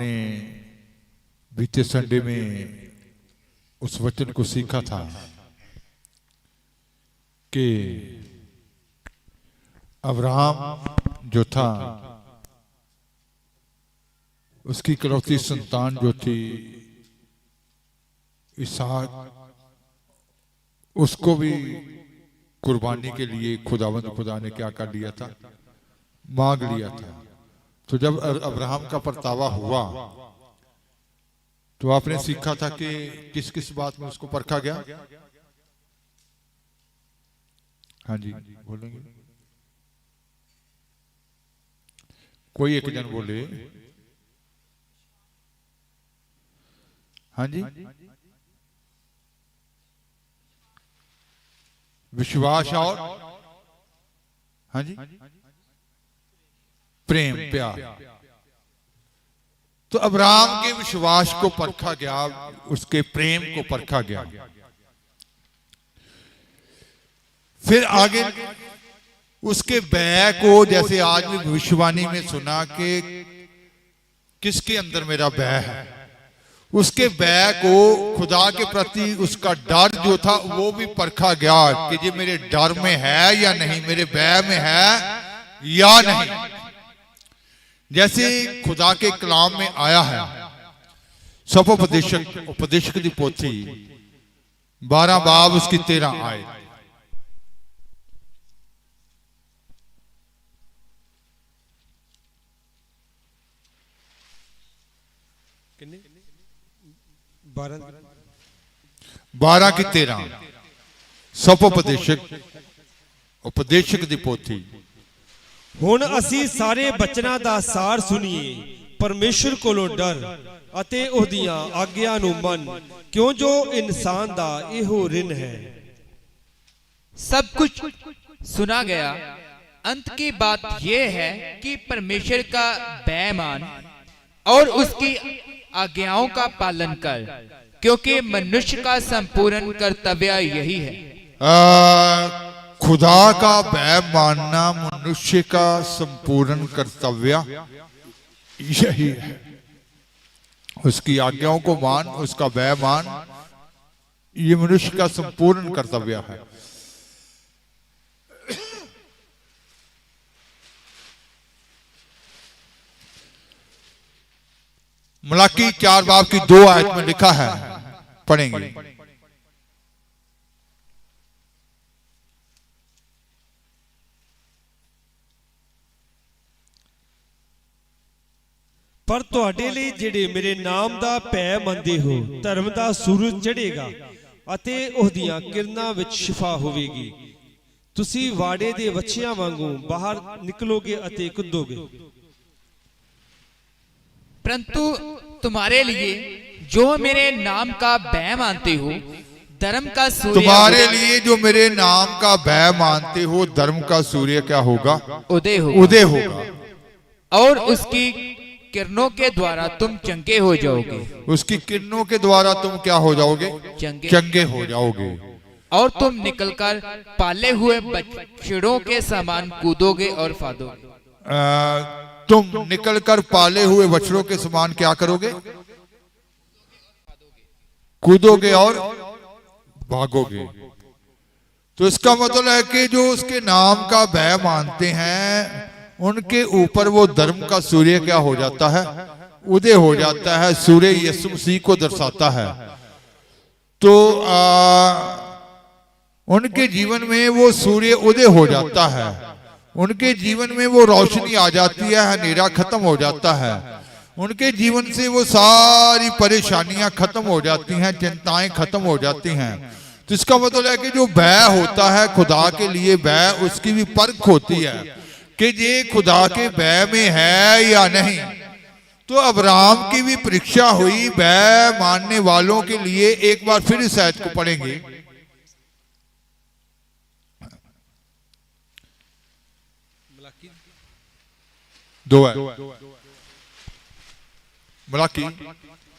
आपने बीते संडे में उस वचन को सीखा था कि अब्राहम जो था उसकी इकलौती संतान जो थी इसहाक, उसको भी कुर्बानी के लिए खुदा ने क्या कर लिया था, मांग लिया था। तो जब अब्राहम का परतावा हुआ तो आपने सीखा था कि किस किस बात में उसको परखा गया। हाँ जी बोलेंगे, कोई एक जन बोले। हाँ जी, विश्वास और हाँ जी प्रेम प्यार। तो अब्राहम के विश्वास को परखा गया, उसके प्रेम को परखा गया। फिर आगे उसके बैय को, जैसे आज भी भविष्यवाणी में सुना कि किसके अंदर मेरा बैय है, उसके बैय को खुदा के प्रति उसका डर जो था वो भी परखा गया कि ये मेरे डर में है या नहीं, मेरे बैय में है या नहीं। जैसे खुदा के कलाम में आया है, सब उपदेशक की पोथी 12 बाब उसकी 13 आए। कितने 12 की 13 सब उपदेशक की पोथी। हुण असी सारे बचना दा सार सुनिए, परमेश्वर कोलों डर अते ओहदियां आग्या नूं मन, क्यों जो इंसान दा इहो रिन है। सब कुछ सुना गया, अंत की बात यह है कि परमेश्वर का भय मान और उसकी आज्ञाओं का पालन कर, क्योंकि मनुष्य का संपूर्ण कर्तव्य यही है। खुदा का भय मानना मनुष्य का संपूर्ण कर्तव्य यही है। उसकी आज्ञाओं को मान, उसका भय मान, ये मनुष्य का संपूर्ण कर्तव्य है। मलाकी 4 बाब की 2 आयत में लिखा है, पढ़ेंगे। पर तुहाडे लई जिहड़े मेरे नाम दा भै मंदे हो, धर्म दा सूरज चढ़ेगा अते ओहदियां किरणां विच शिफा होवेगी। तुसी वाड़े दे वछियां वांगू बाहर निकलोगे अते कुदोगे। परंतु तुम्हारे लिए जो मेरे नाम का भय मानते हो, धर्म का सूर्य, तुम्हारे लिए जो मेरे नाम का भय मानते हो, धर्म का सूर्य क्या होगा, उदय होगा, और उसकी किरणों के द्वारा तुम चंगे हो जाओगे। उसकी किरणों के द्वारा तुम क्या हो जाओगे, चंगे हो जाओगे। और तुम निकलकर पाले हुए बछड़ों के समान कूदोगे और फादोगे। तुम निकलकर पाले हुए बछड़ों के समान क्या करोगे, कूदोगे और भागोगे। तो इसका मतलब है कि जो उसके नाम का भय मानते हैं उनके ऊपर वो धर्म का सूर्य क्या हो जाता है, उदय हो जाता है। सूर्य यीशु मसीह को दर्शाता है। तो उनके जीवन में वो सूर्य उदय हो जाता है, उनके जीवन में वो रोशनी आ जाती है, अंधेरा खत्म हो जाता है, उनके जीवन से वो सारी परेशानियां खत्म हो जाती हैं, चिंताएं खत्म हो जाती हैं। तो इसका मतलब है कि जो भय होता है खुदा के लिए भय, उसकी भी परख होती है कि ये खुदा के भय में है या नहीं। तो अब्राहम की भी परीक्षा हुई भय मानने वालों के लिए। एक बार फिर इस आयत को पढ़ेंगे। दो है मलाकी।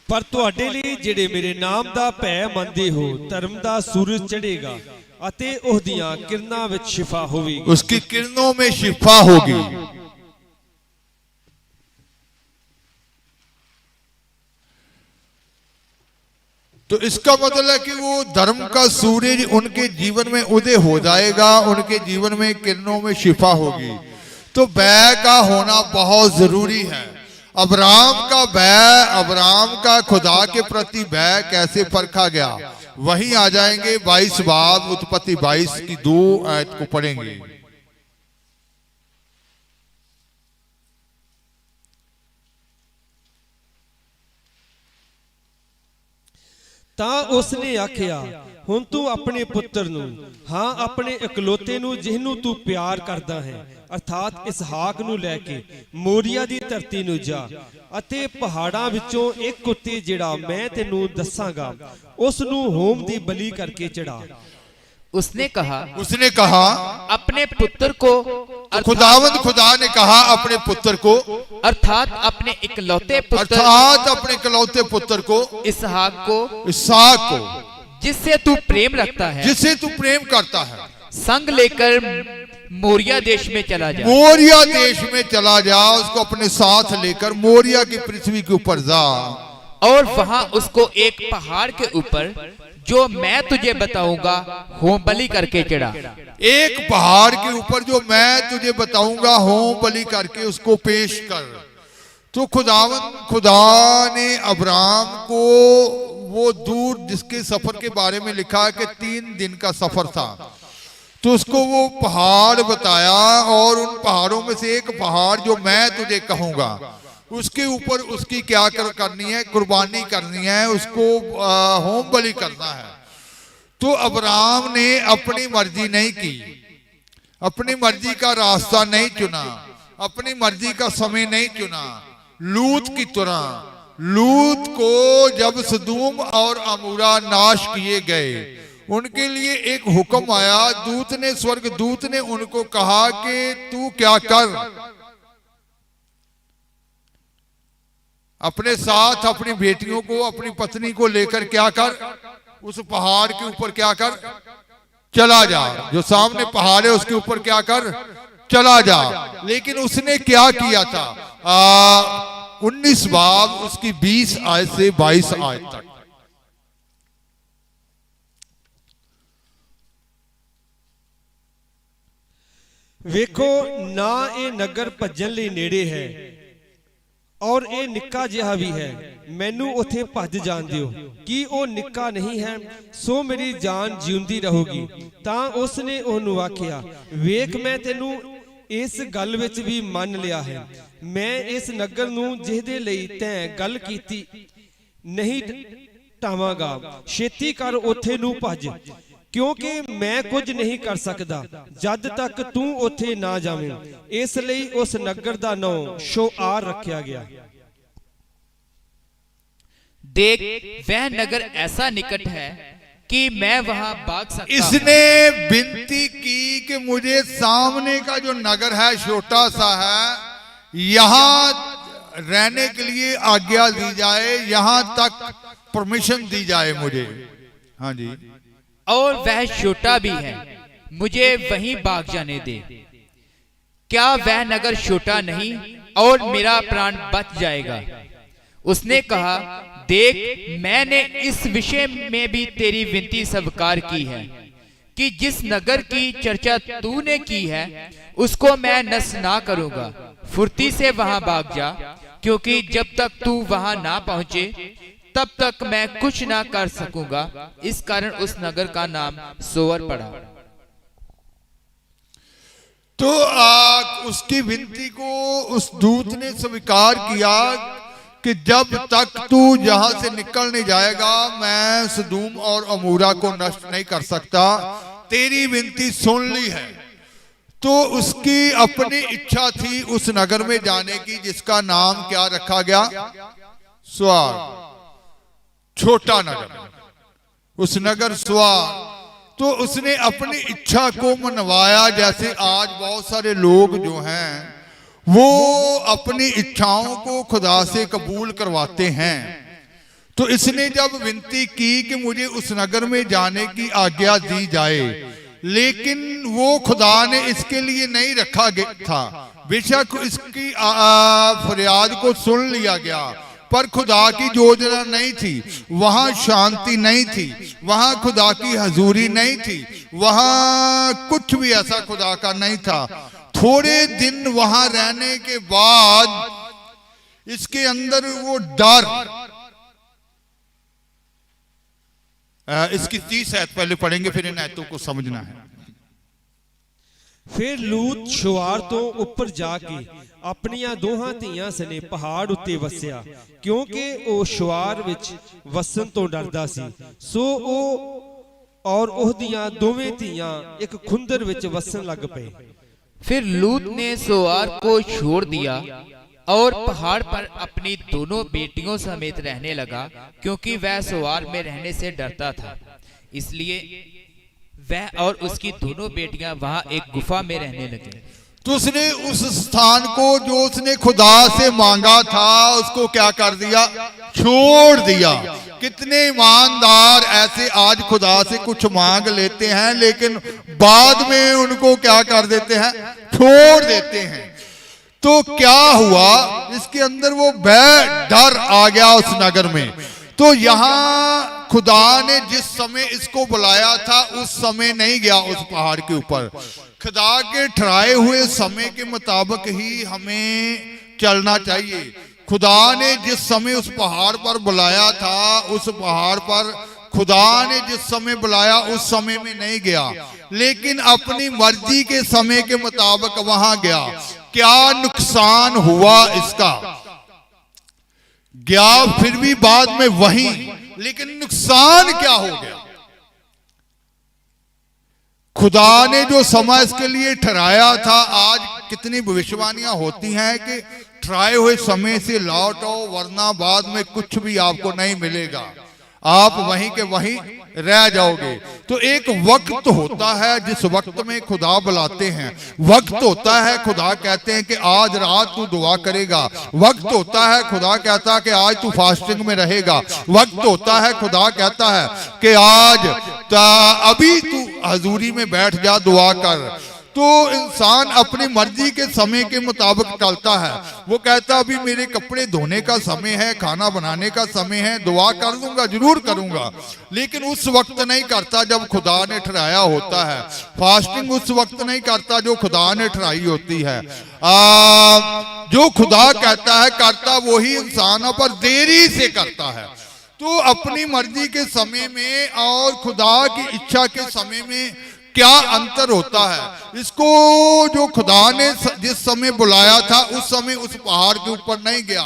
पर तुहाडे लई जिहड़े मेरे नाम दा भै मंदे हो, धर्म दा सूरज चढ़ेगा अते ओहदियां किरणां विच शिफा होवेगी। उसकी किरणों में शिफा होगी। तो इसका मतलब है कि वो धर्म का सूरज उनके जीवन में उदय हो जाएगा, उनके जीवन में किरणों में शिफा होगी। तो भय का होना बहुत जरूरी है। अब्राहम का भय, अब्राहम का खुदा के प्रति भय कैसे परखा गया, वहीं आ जाएंगे 22 बाब उत्पत्ति 22 की 2 आयत को पढ़ेंगे। ਤਾਂ ਉਸਨੇ ਆਖਿਆ, ਹੁਣ ਤੂੰ ਆਪਣੇ ਪੁੱਤਰ ਨੂੰ, ਹਾਂ ਆਪਣੇ ਇਕਲੌਤੇ ਨੂੰ ਜਿਹਨੂੰ ਤੂੰ ਪਿਆਰ ਕਰਦਾ ਹੈ, ਅਰਥਾਤ ਇਸਹਾਕ ਨੂੰ ਲੈ ਕੇ ਮੋਰੀਆ ਦੀ ਧਰਤੀ ਨੂੰ ਜਾ ਅਤੇ ਪਹਾੜਾਂ ਵਿੱਚੋਂ ਇੱਕ ਉੱਤੇ ਜਿਹੜਾ ਮੈਂ ਤੈਨੂੰ ਦੱਸਾਂਗਾ ਉਸ ਨੂੰ ਹੋਮ ਦੀ ਬਲੀ ਕਰਕੇ ਚੜਾ। उसने कहा अपने पुत्र को, खुदावंद खुदा ने कहा अपने पुत्र को, अर्थात अपने इकलौते पुत्र, अर्थात अपने इकलौते पुत्र को, इसहाक को, जिससे तू प्रेम रखता है, जिससे तू प्रेम करता है, संग लेकर मोरिया देश में चला जा। मोरिया देश में चला जा, उसको अपने साथ लेकर मोरिया की पृथ्वी के ऊपर जा, और वहां उसको एक पहाड़ के ऊपर जो मैं तुझे बताऊंगा होम बलि करके चढ़ा। एक पहाड़ के ऊपर जो मैं तुझे बताऊंगा होम बलि करके उसको पेश कर। तो खुदा ने अब्राहम को वो दूर जिसके सफर के बारे में लिखा है कि 3 दिन का सफर था, तो उसको वो पहाड़ बताया, और उन पहाड़ों में से एक पहाड़ जो मैं तुझे कहूंगा उसके ऊपर उसकी क्या करनी है, कुर्बानी करनी है, उसको होम बलि करना है। तो अब्राहम ने अपनी मर्जी नहीं की, अपनी मर्जी का रास्ता नहीं चुना, अपनी मर्जी का समय नहीं चुना। लूत की तरह लूत को जब सदूम और अमूरा नाश किए गए, उनके लिए एक हुक्म आया, दूत ने, स्वर्ग दूत ने उनको कहा कि तू क्या कर, अपने साथ अपनी बेटियों को, अपनी पत्नी को लेकर क्या कर, उस पहाड़ के ऊपर क्या कर, चला जा। जो सामने पहाड़ है उसके ऊपर क्या कर, चला जा। लेकिन उसने क्या किया था, 19 बाब उसकी 20 आयत से 22 आयत तक। ਵੇਖੋ ਨਾ ਇਹ ਨਗਰ ਭੱਜਣ ਲਈ ਨੇੜੇ ਹੈ ਔਰ ਇਹ ਨਿੱਕਾ ਜਿਹਾ ਵੀ ਹੈ, ਮੈਨੂੰ ਉੱਥੇ ਭੱਜ ਜਾਣ ਦਿਓ। ਕੀ ਉਹ ਨਿੱਕਾ ਨਹੀਂ ਹੈ, ਸੋ ਮੇਰੀ ਜਾਨ ਜਿਉਂਦੀ ਰਹੂਗੀ। ਤਾਂ ਉਸਨੇ ਉਹਨੂੰ ਆਖਿਆ, ਵੇਖ ਮੈਂ ਤੈਨੂੰ ਇਸ ਗੱਲ ਵਿੱਚ ਵੀ ਮੰਨ ਲਿਆ ਹੈ, ਮੈਂ ਇਸ ਨਗਰ ਨੂੰ ਜਿਹਦੇ ਲਈ ਤੈਂ ਗੱਲ ਕੀਤੀ ਨਹੀਂ ਢਾਵਾਂਗਾ। ਛੇਤੀ ਕਰ ਉੱਥੇ ਨੂੰ ਭੱਜ, क्योंकि मैं कुछ नहीं कर सकता जद तक तू उथे ना जावे। इसलिए उस नगर का नाम शोआर रखा गया। देख वह नगर ऐसा निकट है कि मैं वहां भाग सकता। इसने विनती की कि मुझे सामने का जो नगर है छोटा सा है, यहाँ रहने के लिए आज्ञा दी जाए, यहाँ तक परमिशन दी जाए मुझे। हाँ जी, और वह छोटा भी है, मुझे वहीं भाग जाने दे। क्या वह नगर छोटा नहीं और मेरा प्राण बच जाएगा? उसने कहा, देख मैंने इस विषय में भी तेरी विनती स्वीकार की है कि जिस नगर की चर्चा तूने की है उसको मैं नष्ट ना करूंगा। फुर्ती से वहां भाग जा, क्योंकि जब तक तू वहां ना पहुंचे तब तक मैं कुछ ना कर सकूंगा। इस कारण उस नगर का नाम सोअर पड़ा। तो उसकी विनती को उस दूत ने स्वीकार किया कि जब तक तू यहां से निकल नहीं जाएगा मैं सदूम और अमूरा को नष्ट नहीं कर सकता। तेरी विनती सुन ली है। तो उसकी अपनी इच्छा थी उस नगर में जाने की, जिसका नाम क्या रखा गया, सोअर, छोटा नगर, उस नगर सोअर। तो उसने अपनी इच्छा को मनवाया। जैसे आज बहुत सारे लोग जो हैं वो अपनी इच्छाओं को खुदा से कबूल करवाते हैं। तो इसने जब विनती की कि मुझे उस नगर में जाने की आज्ञा दी जाए, लेकिन वो खुदा ने इसके लिए नहीं रखा था। बेशक इसकी फरियाद को सुन लिया गया, पर खुदा की योजना नहीं थी, वहां शांति नहीं थी, वहां खुदा की हजूरी नहीं थी, वहां कुछ भी ऐसा खुदा का नहीं था। थोड़े दिन वहां रहने के बाद इसके अंदर वो डर, इसकी 30 आयत पहले पढ़ेंगे, फिर इन आयतों को समझना है। ਫਿਰ ਲੂਤ ਸ਼ੁਆਰ ਤੋਂ ਉੱਪਰ ਜਾ ਕੇ ਆਪਣੀਆਂ ਦੋਹਾਂ ਧੀਆਂ ਸਨੇ ਪਹਾੜ ਉੱਤੇ ਵਸਿਆ, ਕਿਉਂਕਿ ਉਹ ਸ਼ੁਆਰ ਵਿੱਚ ਵਸਣ ਤੋਂ ਡਰਦਾ ਸੀ। ਸੋ ਉਹ ਔਰ ਉਹਦੀਆਂ ਦੋਵੇਂ ਧੀਆਂ ਇੱਕ ਖੁੰਦਰ ਵਿੱਚ ਵਸਣ ਲੱਗ ਪਏ। फिर लूत ने सोआर को छोड़ दिया और पहाड़ पर अपनी दोनों बेटियों समेत रहने लगा, क्योंकि वह सोआर में रहने से डरता था। इसलिए वह और उसकी दोनों बेटियां वहां एक गुफा में रहने लगे। तो उसने उस स्थान को जो उसने खुदा से मांगा था उसको क्या कर दिया, छोड़ दिया। कितने ईमानदार ऐसे आज खुदा से कुछ मांग लेते हैं लेकिन बाद में उनको क्या कर देते हैं, छोड़ देते हैं। तो क्या हुआ, इसके अंदर वो डर आ गया उस नगर में। तो यहां खुदा ने जिस समय इसको बुलाया था उस समय नहीं गया उस पहाड़ के ऊपर। खुदा के ठहराए हुए समय के मुताबिक ही हमें चलना चाहिए। खुदा ने जिस समय उस पहाड़ पर बुलाया था, उस पहाड़ पर खुदा ने जिस समय बुलाया उस समय में नहीं गया, लेकिन अपनी मर्जी के समय के मुताबिक वहां गया। क्या नुकसान हुआ इसका, गया फिर भी बाद में वहीं, लेकिन नुकसान क्या हो गया। खुदा ने जो समय इसके लिए ठहराया था, आज कितनी भविष्यवाणियां होती हैं कि ठहराए हुए समय से लौट आओ वरना बाद में कुछ भी आपको नहीं मिलेगा, आप वहीं के वहीं रह जाओगे। तो एक वक्त होता है जिस वक्त में खुदा बुलाते हैं, वक्त होता है खुदा कहते हैं कि आज रात तू दुआ करेगा, वक्त होता है खुदा कहता है कि आज तू फास्टिंग में रहेगा, वक्त होता है खुदा कहता है कि आज अभी तू हजूरी में बैठ जा दुआ कर। तो इंसान अपनी मर्जी के समय के मुताबिक चलता है। वो कहता अभी मेरे कपड़े धोने का समय है, खाना बनाने का समय है, दुआ कर दूंगा, जरूर करूंगा, लेकिन उस वक्त नहीं करता जब खुदा ने ठहराया होता है। फास्टिंग उस वक्त नहीं करता जो खुदा ने ठहराई होती है। जो खुदा कहता है करता वही इंसान पर देरी से करता है। तो अपनी मर्जी के समय में और खुदा की इच्छा के समय में क्या अंतर होता है, इसको जो खुदा ने जिस समय बुलाया था उस समय उस पहाड़ के ऊपर नहीं गया।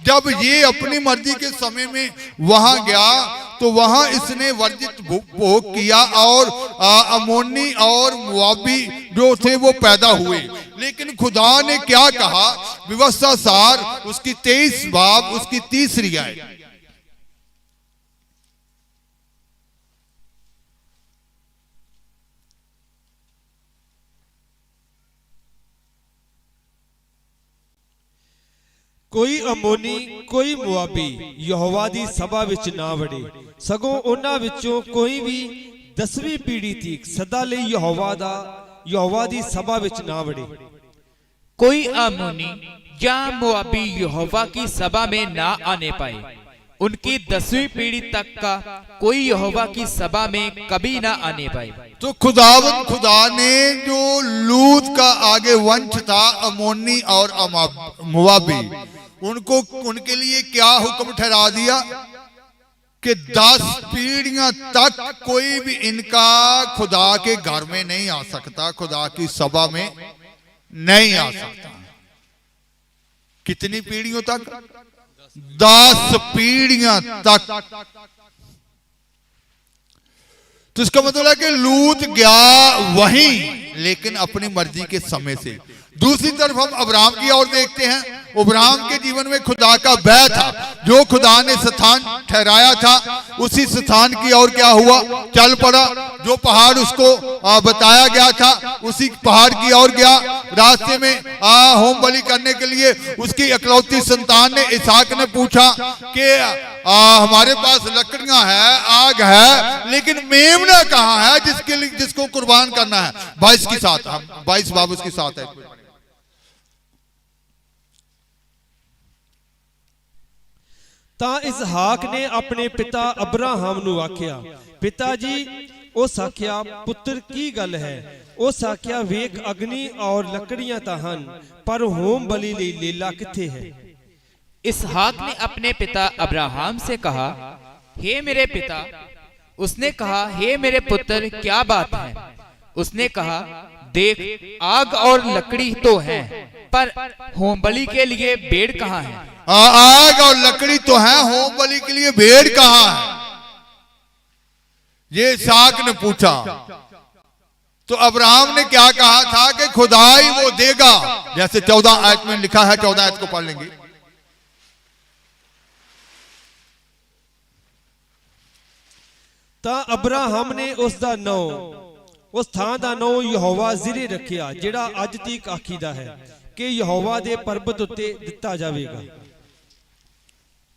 जब ये अपनी मर्जी के समय में वहां गया तो वहां इसने वर्जित भोग किया और अमोनी और मुआबी जो थे वो पैदा हुए। लेकिन खुदा ने क्या कहा, व्यवस्था सार उसकी 23 बाब उसकी 3 आयत, ਕੋਈ ਅਮੋਨੀ ਕੋਈ ਮੁਆਬੀ ਯਹੋਵਾ ਦੀ ਸਭਾ ਵਿੱਚ ਨਾ ਵੜੇ, ਸਗੋਂ ਉਹਨਾਂ ਵਿੱਚੋਂ ਕੋਈ ਵੀ 10ਵੀਂ ਪੀੜ੍ਹੀ ਤੀਕ ਸਦਾ ਲਈ ਯਹੋਵਾ ਦੀ ਸਭਾ ਵਿੱਚ ਨਾ ਵੜੇ। कोई अमोनी या मोआबी यहोवा की सभा में ना आने पाए, उनकी 10वीं पीढ़ी तक का कोई यहोवा की सभा में कभी ना आने पाए। तो खुदा ने जो लूत का आगे वंश था अमोनी और मुआबी, उनको उनके लिए क्या हुक्म ठहरा दिया कि 10 पीढ़ियां तक कोई भी इनका खुदा के घर में नहीं आ सकता, खुदा की सभा में नहीं आ सकता। कितनी पीढ़ियों तक, 10 पीढ़ियां तक। तो इसका मतलब है कि लूत गया वहीं लेकिन अपनी मर्जी के समय से। दूसरी तरफ हम अब्राहम की ओर देखते हैं। अब्राहम के जीवन में खुदा का भय था, जो खुदा ने स्थान ठहराया था उसी स्थान की ओर क्या हुआ, चल पड़ा। जो पहाड़ उसको बताया गया था उसी पहाड़ की ओर गया। रास्ते में होम बलि करने के लिए उसकी इकलौती संतान ने इसहाक ने पूछा कि हमारे पास लकड़ियां है, आग है, लेकिन मेमना कहां है जिसके लिए जिसको कुर्बान करना है। 22 के साथ, हम 22 बाब उसके साथ है। ਤਾਂ ਇਸਹਾਕ ਨੇ ਆਪਣੇ ਪਿਤਾ ਅਬਰਾਹਮ ਨੂੰ ਆਖਿਆ, ਪਿਤਾ ਜੀ। ਉਸ ਆਖਿਆ, ਪੁੱਤਰ ਕੀ ਗੱਲ ਹੈ? ਉਸ ਆਖਿਆ, ਵੇਖ ਅਗਨੀ ਔਰ ਲੱਕੜੀਆਂ ਤਾਂ ਹਨ, ਪਰ ਹੋਮ ਬਲੀ ਲਈ ਲੇਲਾ ਕਿੱਥੇ ਹੈ? इसहाक ने अपने पिता अब्राहम से कहा, हे मेरे पिता। उसने कहा, हे मेरे पुत्र, क्या बात है? उसने कहा, देख, आग और लकड़ी तो है, पर होम बलि के लिए भेड़ कहाँ है? आग और लकड़ी तो है, होम बलि के लिए भेड़ कहाँ है? ये इसहाक ने पूछा। तो अब्राहम ने क्या कहा था कि खुदाई वो देगा, जैसे 14 आयत में लिखा है। 14 आयत को पढ़ लेंगे। ਤਾਂ ਅਬਰਾਹਮ ਨੇ ਉਸ ਦਾ ਨਾਂ, ਉਸ ਥਾਂ ਦਾ ਨਾਂ ਯਹੋਵਾ ਜ਼ਿਰੇ ਰੱਖਿਆ, ਜਿਹੜਾ ਅੱਜ ਤੀਕ ਆਖੀਦਾ ਹੈ ਕਿ ਯਹੋਵਾ ਦੇ ਪਰਬਤ ਉੱਤੇ ਦਿੱਤਾ ਜਾਵੇਗਾ।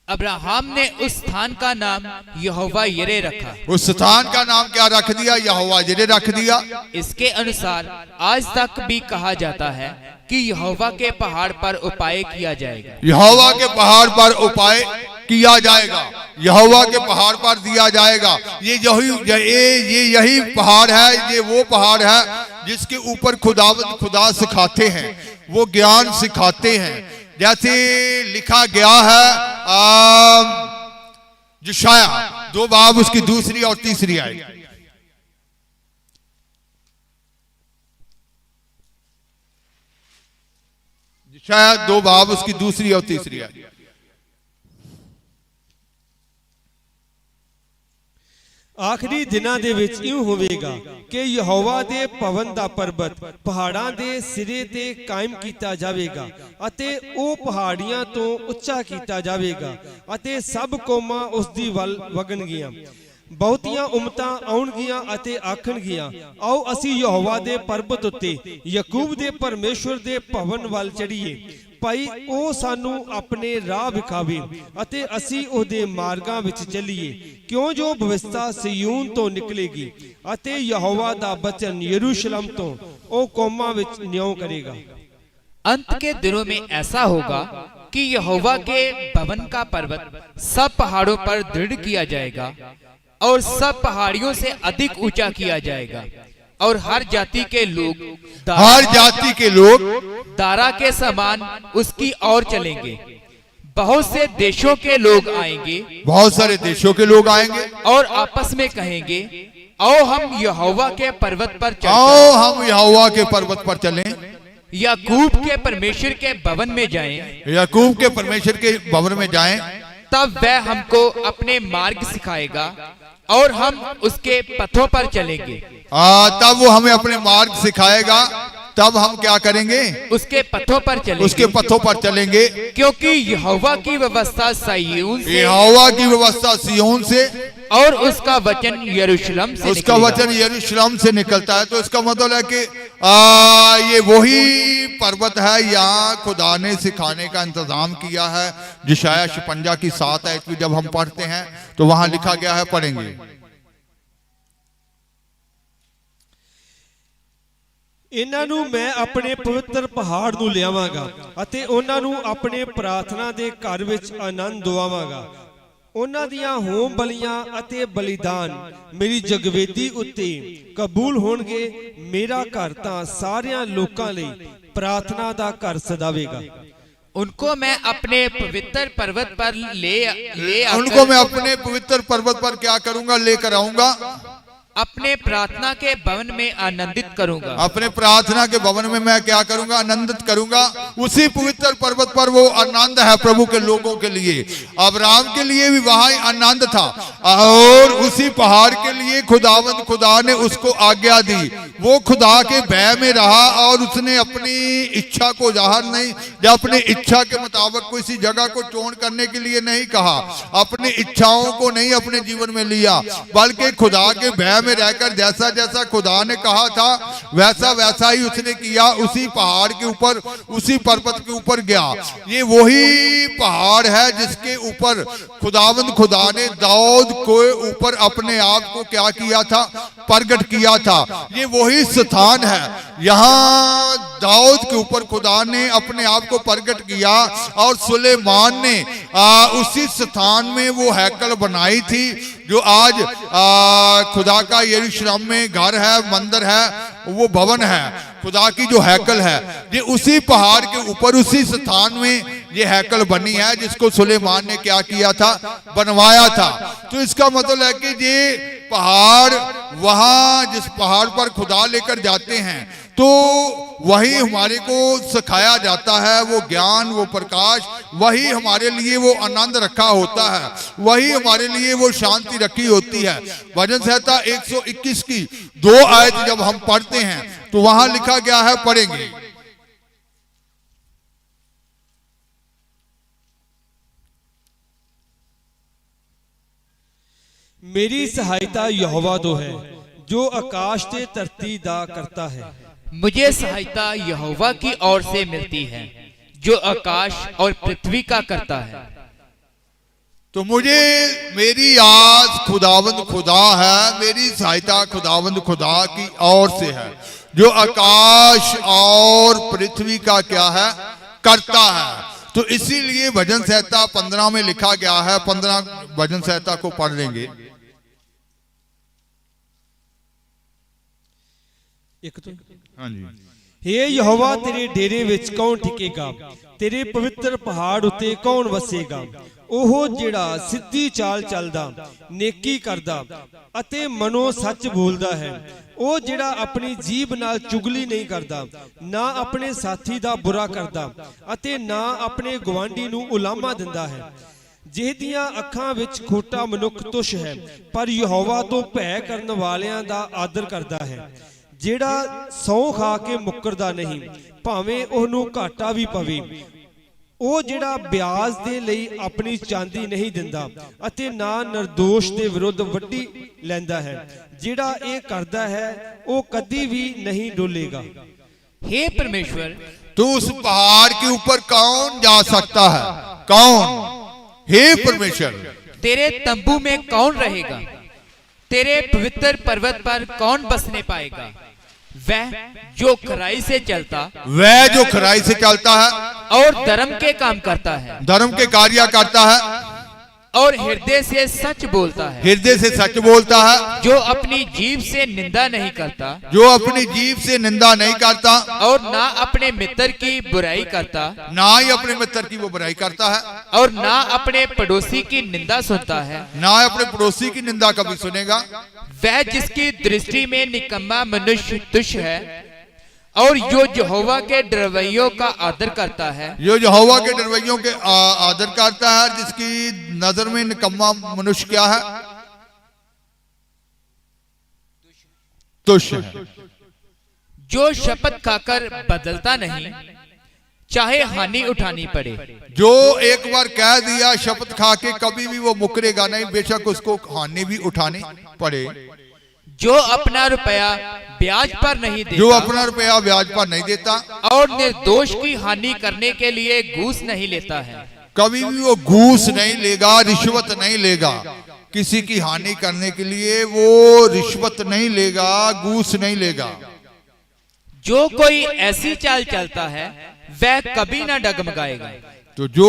अब्राहम ने उस स्थान का नाम यहोवा यिरे रखा। उस स्थान का नाम क्या रख दिया? यहोवा यिरे रख दिया। इसके अनुसार आज तक भी कहा जाता है कि यहोवा के पहाड़ पर उपाय किया जाएगा। यहोवा के पहाड़ पर उपाय किया जाएगा, यहोवा के पहाड़ पर दिया जाएगा। ये यही पहाड़ है, ये वो पहाड़ है जिसके ऊपर खुदा सिखाते हैं, वो ज्ञान सिखाते हैं। जैसे लिखा गया है यशाया 2 बाब उसकी 2 और 3 आयत। यशाया 2 बाब उसकी 2 और 3 आयत। ਆਖਰੀ ਦਿਨਾਂ ਦੇ ਵਿੱਚ ਇਉਂ ਹੋਵੇਗਾ ਕਿ ਯਹੋਵਾ ਦੇ ਭਵਨ ਦਾ ਪਰਬਤ ਪਹਾੜਾਂ ਦੇ ਸਿਰੇ ਤੇ ਕਾਇਮ ਕੀਤਾ ਜਾਵੇਗਾ ਅਤੇ ਉਹ ਪਹਾੜੀਆਂ ਤੋਂ ਉੱਚਾ ਕੀਤਾ ਜਾਵੇਗਾ ਅਤੇ ਸਭ ਕੌਮਾਂ ਉਸ ਦੀ ਵੱਲ ਵਗਣਗੀਆਂ। ਬਹੁਤੀਆਂ ਉਮਤਾਂ ਆਉਣਗੀਆਂ ਅਤੇ ਆਖਣਗੀਆਂ, ਆਓ ਅਸੀਂ ਯਹੋਵਾ ਦੇ ਪਰਬਤ ਉੱਤੇ ਯਾਕੂਬ ਦੇ ਪਰਮੇਸ਼ਵਰ ਦੇ ਭਵਨ ਵੱਲ ਚੜੀਏ। ਭਾਈ ਉਹ ਸਾਨੂੰ ਆਪਣੇ ਰਾਹ ਵਿਖਾਵੇ ਅਤੇ ਅਸੀਂ ਉਹਦੇ ਮਾਰਗਾਂ ਵਿੱਚ ਚੱਲੀਏ, ਕਿਉਂ ਜੋ ਭਵਿਸ਼ਤਾ ਸਿਯੋਨ ਤੋਂ ਨਿਕਲੇਗੀ ਅਤੇ ਯਹੋਵਾ ਦਾ ਬਚਨ यरूशलेम ਤੋਂ ਉਹ ਕੌਮਾਂ ਵਿੱਚ ਨਿਉ ਕਰੇਗਾ। अंत के दिनों में ऐसा होगा कि यहोवा के भवन का पर्वत सब पहाड़ों पर दृढ़ किया जाएगा और सब पहाड़ियों से अधिक ऊंचा किया जाएगा और हर जाति के लोग दारा के समान उसकी ओर चलेंगे। बहुत से देशों के लोग आएंगे, बहुत सारे देशों के लोग आएंगे और आपस में कहेंगे, आओ हम यहोवा के पर्वत पर चलें, आओ हम यहोवा के पर्वत पर चलें, याकूब के परमेश्वर के भवन में जाएं, याकूब के परमेश्वर के भवन में जाएं। तब वह हमको अपने मार्ग सिखाएगा और हम उसके पथों पर चलेंगे। तब वो हमें अपने मार्ग सिखाएगा, तब हम क्या करेंगे? उसके पथों पर चलेंगे, उसके पथों पर चलेंगे, क्योंकि यहोवा की व्यवस्था सिय्योन से, यहोवा की व्यवस्था सिय्योन से और उसका वचन यरूशलेम से, उसका वचन यरूशलेम से निकलता है। तो इसका मतलब है कि ये वही पर्वत है, यहाँ खुदा ने सिखाने का इंतजाम किया है। यशाया 56 की 7 आयत जब हम पढ़ते हैं तो वहां लिखा गया है, पढ़ेंगे। ਇਹਨਾਂ ਨੂੰ ਮੈਂ ਆਪਣੇ ਪਵਿੱਤਰ ਪਹਾੜ ਨੂੰ ਲਿਆਵਾਂਗਾ ਅਤੇ ਉਹਨਾਂ ਨੂੰ ਆਪਣੇ ਪ੍ਰਾਰਥਨਾ ਦੇ ਘਰ ਵਿੱਚ ਆਨੰਦ ਦਵਾਵਾਂਗਾ। ਉਹਨਾਂ ਦੀਆਂ ਹੋਮ ਬਲੀਆਂ ਅਤੇ ਬਲੀਦਾਨ ਮੇਰੀ ਜਗਵੇਦੀ ਉੱਤੇ ਕਬੂਲ ਹੋਣਗੇ। ਮੇਰਾ ਘਰ ਤਾਂ ਸਾਰਿਆਂ ਲੋਕਾਂ ਲਈ ਪ੍ਰਾਰਥਨਾ ਦਾ ਘਰ ਸਦਾਵੇਗਾ। उनको मैं अपने पवित्र पर्वत पर ले उनको मैं अपने पवित्र पर्वत पर क्या करूंगा? लेकर आऊंगा, अपने प्रार्थना के भवन में आनंदित करूंगा। अपने प्रार्थना के भवन में मैं क्या करूंगा? आनंदित करूंगा। उसी पवित्र पर्वत पर वो आनंद है प्रभु के लोगों के लिए। अब्राहम के लिए भी वहां आनंद था और उसी पहाड़ के लिए खुदा ने उसको आज्ञा दी। वो खुदा के भय में रहा और उसने अपनी इच्छा को जाहिर नहीं, या अपनी इच्छा के मुताबिक किसी जगह को चोन करने के लिए नहीं कहा, अपनी इच्छाओं को नहीं अपने जीवन में लिया, बल्कि खुदा के भय में रहकर जैसा जैसा खुदा ने कहा था वैसा वैसा ही उसने किया। उसी पहाड़ के ऊपर, उसी पर्वत के ऊपर गया। ये वही पहाड़ है जिसके ऊपर खुदा ने दाऊद के ऊपर अपने आप को क्या किया था? प्रकट किया था। ये वही स्थान है, यहाँ दाऊद के ऊपर खुदा ने अपने आप को प्रकट किया और सुलेमान ने उसी स्थान में वो हैकल बनाई थी जो आज खुदा का यरूशलेम में घर है, मंदिर है, वो भवन है, खुदा की जो हैकल है, ये उसी पहाड़ के ऊपर उसी स्थान में ये हैकल बनी है जिसको सुलेमान ने क्या किया था, बनवाया था। तो इसका मतलब है कि ये पहाड़, वहां जिस पहाड़ पर खुदा लेकर जाते हैं तो वही हमारे को सिखाया जाता है, वो ज्ञान, वो प्रकाश, वही हमारे लिए वो आनंद रखा होता है, वही हमारे लिए वो शांति रखी होती है। भजन संहिता 121 की 2 आयत जब हम पढ़ते हैं तो वहां लिखा गया है, पढ़ेंगे। मेरी सहायता यहोवा तो है जो आकाश ते धरती दा करता है। मुझे सहायता यहोवा की ओर से मिलती है जो आकाश और पृथ्वी का करता है। तो मुझे, मेरी आस खुदावंद खुदा है, मेरी सहायता खुदावंद खुदा की ओर से है जो आकाश और पृथ्वी का क्या है, करता है। तो इसीलिए भजन संहिता 15 में लिखा गया है, 15 भजन संहिता को पढ़ लेंगे। एक तो हाँ जी। हे यहोवा तेरे डेरे विच कौन टिकेगा, तेरे पवित्र पहाड़ उते कौन वसेगा। ओह जिहड़ा सिद्धी चाल चलदा, नेकी करदा अते मनो सच बोलदा है। ਉਹ ਜਿਹੜਾ ਆਪਣੀ ਜੀਭ ਨਾਲ ਚੁਗਲੀ ਨਹੀਂ ਕਰਦਾ, ਨਾ ਆਪਣੇ ਸਾਥੀ ਦਾ ਬੁਰਾ ਕਰਦਾ ਅਤੇ ਨਾ ਆਪਣੇ ਗਵਾਂਢੀ ਨੂੰ ਉਲਾਮਾ ਦਿੰਦਾ ਹੈ। ਜਿਹਦੀਆਂ ਅੱਖਾਂ ਵਿੱਚ ਖੋਟਾ ਮਨੁੱਖ ਤੁਸ਼ ਹੈ, ਪਰ ਯਹੋਵਾ ਤੋਂ ਭੈ ਕਰਨ ਵਾਲਿਆਂ ਦਾ ਆਦਰ ਕਰਦਾ ਹੈ। ਜਿਹੜਾ ਸਹੁੰ ਖਾ ਕੇ ਮੁੱਕਰਦਾ ਨਹੀਂ, ਭਾਵੇਂ ਉਹਨੂੰ ਘਾਟਾ ਵੀ ਪਵੇ। ਉਹ ਜਿਹੜਾ ਬਿਆਜ ਦੇ ਲਈ ਆਪਣੀ ਚਾਂਦੀ ਨਹੀਂ ਦਿੰਦਾ ਅਤੇ ਨਾ ਨਿਰਦੋਸ਼ ਦੇ ਵਿਰੁੱਧ ਵੱਢੀ ਲੈਂਦਾ ਹੈ। ਜਿਹੜਾ ਇਹ ਕਰਦਾ ਹੈ ਉਹ ਕਦੀ ਵੀ नहीं डोलेगा। हे परमेश्वर, तो उस पहाड़ के ऊपर कौन जा सकता है, कौन? हे परमेश्वर, तेरे तंबू में कौन रहेगा, तेरे पवित्र पर्वत पर कौन बसने पाएगा। वह जो खराई से चलता, वह जो खराई से चलता है और धर्म के काम करता है, धर्म के कार्य करता है और हृदय से सच बोलता है, हृदय से सच बोलता है, जो अपनी जीभ से निंदा नहीं करता, जो अपनी जीभ से निंदा नहीं करता और ना अपने मित्र की बुराई करता, ना ही अपने मित्र की वो बुराई करता है, और ना अपने पड़ोसी की निंदा सुनता है, ना अपने पड़ोसी की निंदा कभी सुनेगा। वह जिसकी दृष्टि में निकम्मा मनुष्य तुच्छ है और जो यहोवा के डरवैयों का आदर करता है, जो यहोवा के डरवैयों के आदर करता है, जिसकी नजर में निकम्मा मनुष्य क्या है, तुच्छ है। जो शपथ खाकर बदलता नहीं, चाहे हानि उठानी पड़े। जो एक बार कह दिया शपथ खा के कभी भी वो मुकरेगा नहीं, बेशक उसको हानि भी उठानी पड़े। जो अपना रुपया ब्याज पर नहीं देता, जो अपना रुपया ब्याज पर नहीं देता और निर्दोष की हानि करने के लिए घूस नहीं लेता है, कभी भी वो घूस नहीं लेगा, रिश्वत नहीं लेगा। किसी की हानि करने के लिए वो रिश्वत नहीं लेगा, घूस नहीं लेगा। जो कोई ऐसी चाल चलता है वह कभी ना डगमगाएगा। तो जो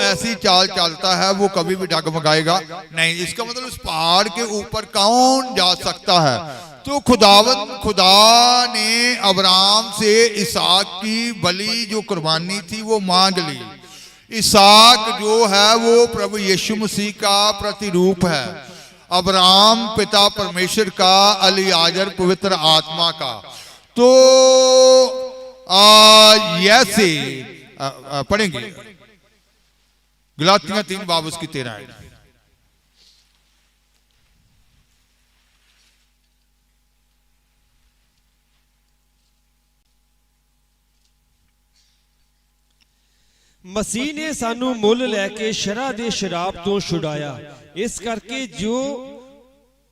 ऐसी चाल चलता है वो कभी भी डगमगाएगा नहीं। इसका मतलब उस पहाड़ के ऊपर कौन जा सकता है? तो खुदा ने अब्राहम से इसहाक की बलि जो कुर्बानी थी वो मांग ली। इसहाक जो है वो प्रभु यीशु मसीह का प्रतिरूप है। अब्राहम पिता परमेश्वर का, अलीआजर पवित्र आत्मा का। तो ऐसे पढ़ेंगे गलातियां 3 बाब उसकी 13 है। मसीह ने सानू मुल लैके शरा दे शराब तो छुड़ाया, इस करके जो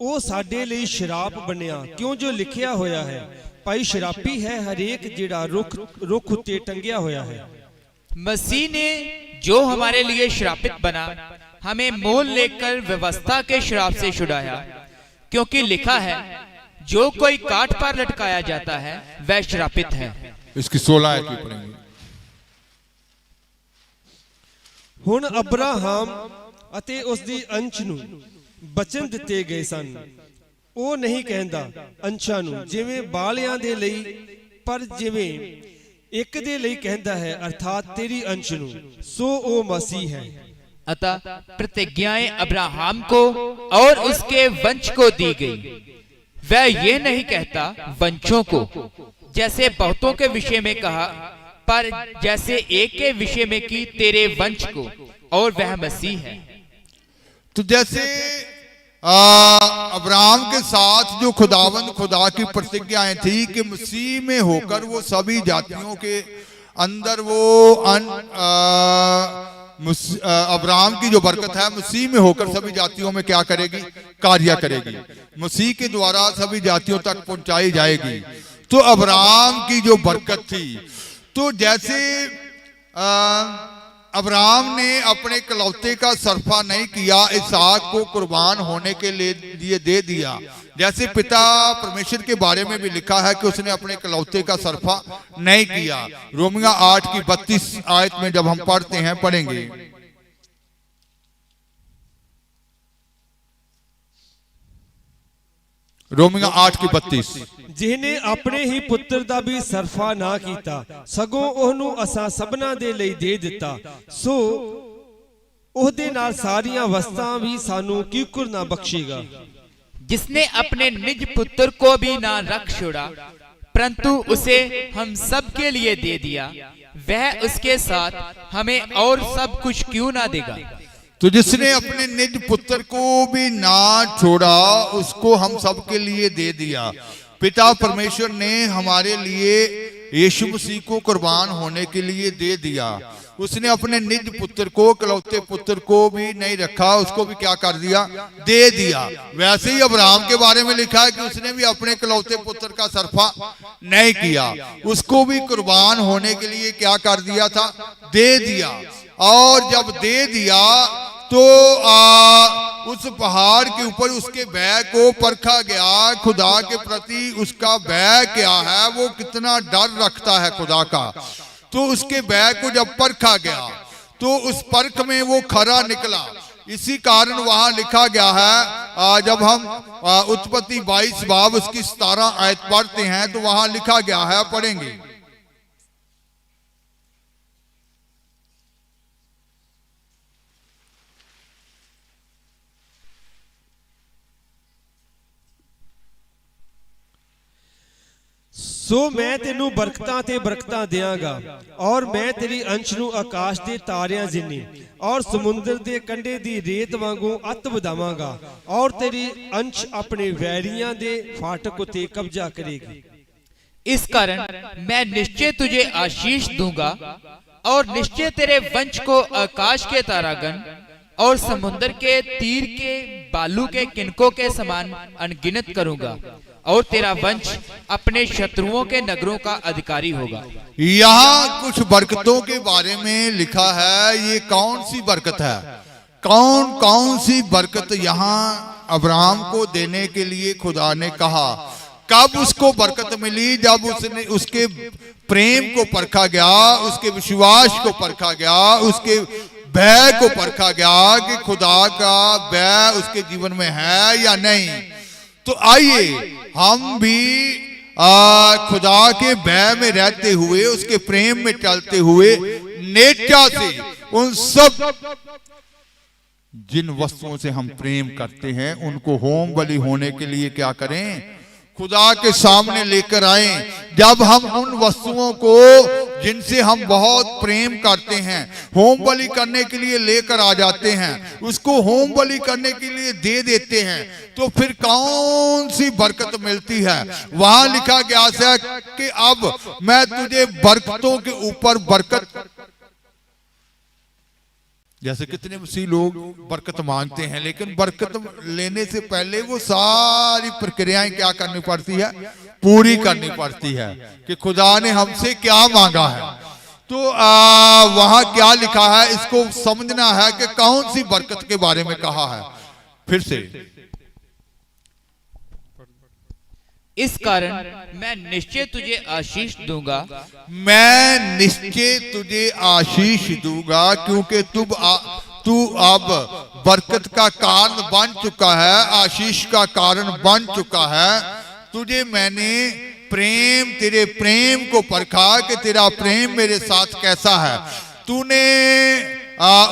ਉਹ ਸਾਡੇ ਲਈ ਸ਼ਰਾਪ ਬਣਿਆ, ਕਿਉਂ ਜੋ ਲਿਖਿਆ ਹੋਇਆ ਹੈ, ਭਾਈ ਸ਼ਰਾਪੀ है हरेक जिहड़ा रुख उत्ते टंगिया होया है। मसीह ने जो हमारे लिए श्रापित बना, हमें मोल लेकर व्यवस्था के श्राप से छुड़ाया, क्योंकि लिखा है जो कोई काठ पर लटकाया जाता है वह श्रापित है। इसकी 16 आयत भी पढ़ेंगे। ਹੁਣ ਅਬਰਾਹਮ ਅਤੇ ਉਸ ਦੀ ਅੰਸ਼ ਨੂੰ ਬਚਨ ਦਿੱਤੇ ਗਏ ਸਨ। ਉਹ ਨਹੀਂ ਕਹਿੰਦਾ ਅੰਸ਼ਾਂ ਨੂੰ ਜਿਵੇਂ ਬਾਲਿਆਂ ਦੇ ਲਈ, ਪਰ ਜਿਵੇਂ ਇੱਕ ਦੇ ਲਈ ਕਹਿੰਦਾ ਹੈ, ਅਰਥਾਤ ਤੇਰੀ ਅੰਸ਼ ਨੂੰ, ਸੋ ਉਹ ਮਸੀਹ ਹੈ। अतः प्रतिज्ञाएं अब्राहम को और उसके वंश को दी गई। वह ये नहीं कहता वंशों को, जैसे बहुतों के विषय में कहा, पर जैसे एक के विषय में की तेरे वंश को, और वह मसीह है। तो जैसे अब्राहम के साथ जो खुदावंद खुदा की प्रतिज्ञाएं थी कि मसीह में होकर वो सभी जातियों के अंदर वो अब्राहम की जो बरकत है मसीह में होकर सभी जातियों में क्या करेगी, कार्य करेगी, मसीह के द्वारा सभी जातियों तक पहुंचाई जाएगी। तो अब्राहम की जो बरकत थी, तो जैसे अब्राहम ने अपने इकलौते का सरफा नहीं किया, इसहाक को कुर्बान होने के लिए दे दिया, जैसे पिता परमेश्वर के बारे में भी लिखा है कि उसने अपने इकलौते का सरफा नहीं किया। रोमिया 8 की 32 आयत में जब हम पढ़ते हैं, पढ़ेंगे, रोमिया 8 की 32, ਜਿਹਨੇ ਆਪਣੇ ਹੀ ਪੁੱਤਰ ਦਾ ਵੀ ਸਰਫਾ ਨਾ ਕੀਤਾ, ਸਗੋਂ ਉਹਨੂੰ ਅਸਾਂ ਸਭਨਾਂ ਦੇ ਲਈ ਦੇ ਦਿੱਤਾ, ਸੋ ਉਹਦੇ ਨਾਲ ਸਾਰੀਆਂ ਵਸਤਾਂ ਵੀ ਸਾਨੂੰ ਕਿਉਂ ਨਾ ਬਖਸ਼ੇਗਾ। जिसने अपने निज पुत्र को भी ना रख छोड़ा, परंतु उसे हम सब के लिए दे दिया, वह उसके साथ हमें और सब कुछ क्यों ना देगा। तो जिसने अपने निज पुत्र को भी ना छोड़ा, उसको हम सब के लिए दे दिया। पिता परमेश्वर ने हमारे लिए यीशु मसीह को कुर्बान होने के लिए दे दिया। उसने अपने निज पुत्र को, इकलौते पुत्र को भी नहीं रखा, उसको भी क्या कर दिया, दे दिया। वैसे ही अब्राहम के बारे में लिखा है कि उसने भी अपने इकलौते पुत्र का सरफा नहीं किया, उसको भी कुर्बान होने के लिए क्या कर दिया था, दे दिया। और जब दे दिया तो उस पहाड़ के ऊपर उसके भय को परखा गया। खुदा के प्रति उसका भय क्या है, वो कितना डर रखता है खुदा का, तो उसके भय को जब परखा गया तो उस परख में वो खरा निकला। इसी कारण वहां लिखा गया है, जब हम उत्पत्ति 22 बाब उसकी 17 आयत पढ़ते हैं, तो वहां लिखा गया है, पढ़ेंगे, ਸੋ ਮੈਂ ਤੈਨੂੰ ਬਰਕਤਾਂ ਤੇ ਬਰਕਤਾਂ ਦਿਆਂਗਾ, ਔਰ ਮੈਂ ਤੇਰੀ ਅੰਸ਼ ਨੂੰ ਆਕਾਸ਼ ਦੇ ਤਾਰਿਆਂ ਜਿੰਨੀ ਔਰ ਸਮੁੰਦਰ ਦੇ ਕੰਢੇ ਦੀ ਰੇਤ ਵਾਂਗੂ ਅੱਤ ਵਧਾਵਾਂਗਾ, ਔਰ ਤੇਰੀ ਅੰਸ਼ ਆਪਣੇ ਵੈਰੀਆਂ ਦੇ ਫਾਟਕ ਉਤੇ ਕਬਜ਼ਾ ਕਰੇਗੀ। इस कारण मैं निश्चय तुझे आशीष दूंगा, और निश्चय तेरे वंश को आकाश के तारागण और समुद्र के तीर के बालू के किनकों के समान अनगिनत करूंगा, और तेरा वंश अपने शत्रुओं के नगरों का अधिकारी होगा। यहाँ कुछ बरकतों के बारे में लिखा है। ये कौन सी बरकत है, कौन कौन सी बरकत यहाँ अब्राहम को देने के लिए खुदा ने कहा। कब उसको बरकत मिली, जब उसने उसके प्रेम को परखा गया, उसके विश्वास को परखा गया, उसके भय को परखा गया कि खुदा का भय उसके जीवन में है या नहीं। तो आइए हम भी खुदा के भय में रहते हुए, उसके प्रेम में चलते हुए, नेचा से उन सब जिन वस्तुओं से हम प्रेम करते हैं उनको होम बलि होने के लिए क्या करें, खुदा के सामने लेकर आए। जब हम उन वस्तुओं को जिनसे हम बहुत प्रेम करते हैं होम बलि करने के लिए लेकर आ जाते हैं, उसको होम बलि करने के लिए दे देते हैं, तो फिर कौन सी बरकत मिलती है। वहां लिखा गया है कि अब मैं तुझे बरकतों के ऊपर बरकत, जैसे कितने मसीह लोग बरकत मांगते हैं, लेकिन बरकत लेने से पहले वो सारी प्रक्रियाएं क्या करनी पड़ती है, पूरी करनी पड़ती है कि खुदा ने हमसे क्या मांगा है। तो वहां क्या लिखा है, इसको समझना है कि कौन सी बरकत के बारे में कहा है। फिर से इस कारण मैं निश्चय तुझे आशीष दूंगा। मैं निश्चय तुझे आशीष दूंगा, क्योंकि तू अब बरकत का कारण बन चुका है, आशीष का कारण बन चुका है। तुझे मैंने तेरे प्रेम को परखा कि तेरा प्रेम मेरे साथ कैसा है। तूने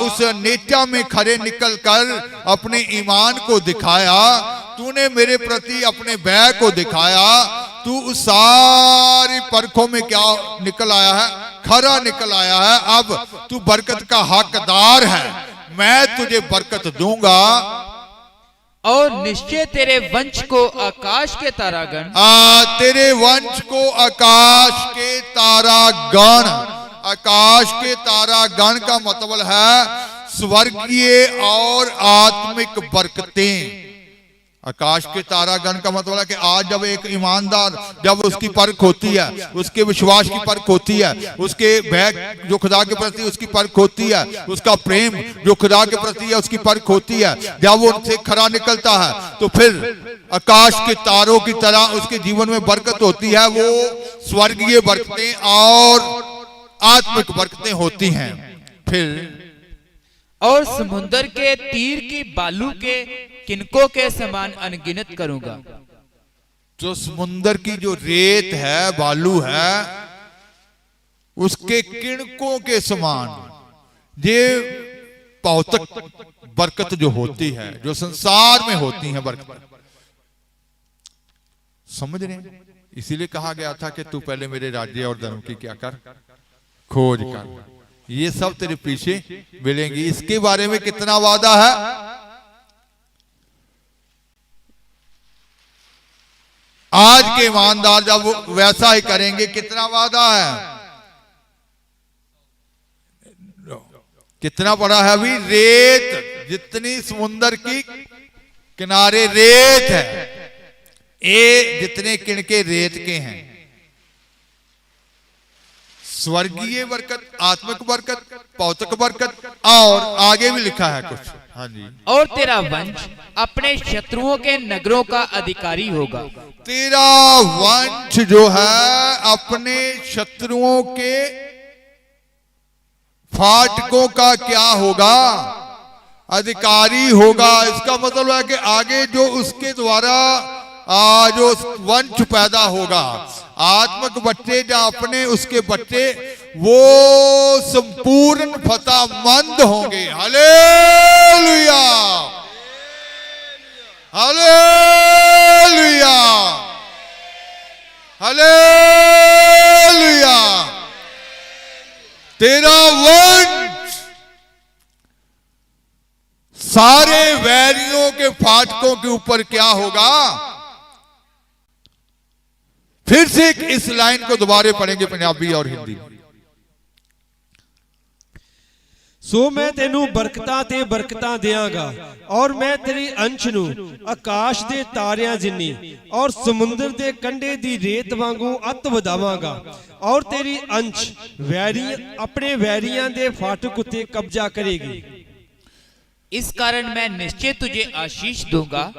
उस नेचा में खड़े निकलकर अपने ईमान को दिखाया, तूने मेरे प्रति अपने भय को दिखाया। तू उस सारी परखों में क्या निकल आया है? खरा निकल आया है। अब तू बरकत का हकदार है, मैं तुझे बरकत दूंगा। और निश्चय तेरे वंश को आकाश के तारागण, तेरे वंश को आकाश के तारागण, आकाश के तारागण का मतलब है स्वर्गीय और आत्मिक बरकतें। आकाश के तारागण का मतलब है कि आज जब एक ईमानदार, जब उसकी परख होती है, उसके विश्वास की परख होती है, उसके भय जो खुदा के प्रति उसकी परख होती है, उसका प्रेम जो खुदा के प्रति है उसकी परख होती है, जब वो उनसे खरा निकलता है तो फिर आकाश के तारों की तरह उसके जीवन में बरकत होती है। वो स्वर्गीय बरकतें और आत्मिक बरकतें होती हैं। फिर और समुद्र के तीर की बालू के किनकों के समान अनगिनत करूंगा। जो समुद्र की जो रेत है, बालू है, उसके किणकों के समान ये भौतिक बरकत जो होती है, जो संसार में होती है बरकत, समझ रहे हैं? इसीलिए कहा गया था कि तू पहले मेरे राज्य और धर्म की क्या कर, खोज कर, ये सब तेरे पीछे मिलेंगी। इसके बारे में कितना वादा है? आज के ईमानदार जब वैसा ही करेंगे, कितना वादा है? कितना पड़ा है अभी? रेत जितनी समुद्र की किनारे रेत है, ये जितने किणके रेत के हैं। स्वर्गीय बरकत, आत्मिक बरकत, भौतिक बरकत, और आगे भी लिखा है कुछ। हाँ जी। और तेरा वंश अपने शत्रुओं के नगरों का अधिकारी होगा। तेरा वंश जो है अपने शत्रुओं के फाटकों का क्या होगा? अधिकारी होगा। इसका मतलब है कि आगे जो उसके द्वारा जो वंश पैदा होगा, आत्मिक बच्चे जो अपने उसके बच्चे, वो संपूर्ण फतेहमंद होंगे। Hallelujah, hallelujah, hallelujah. तेरा वंश सारे वैरियों के फाटकों के ऊपर क्या होगा? फिर से इस लाइन को दोबारा पढ़ेंगे पंजाबी और हिंदी। सो मैं तेनू बरकतां ते बरकतां देंगा, और मैं तेरी अंश नू आकाश दे तारियां जिन्नी और समुंदर दे कंडे दी रेत वांगू अत वधावांगा, और तेरी अंश अपने वैरियां दे फाटक उत्ते कब्जा करेगी। इस कारण मैं निश्चय तुझे आशीष दूंगा,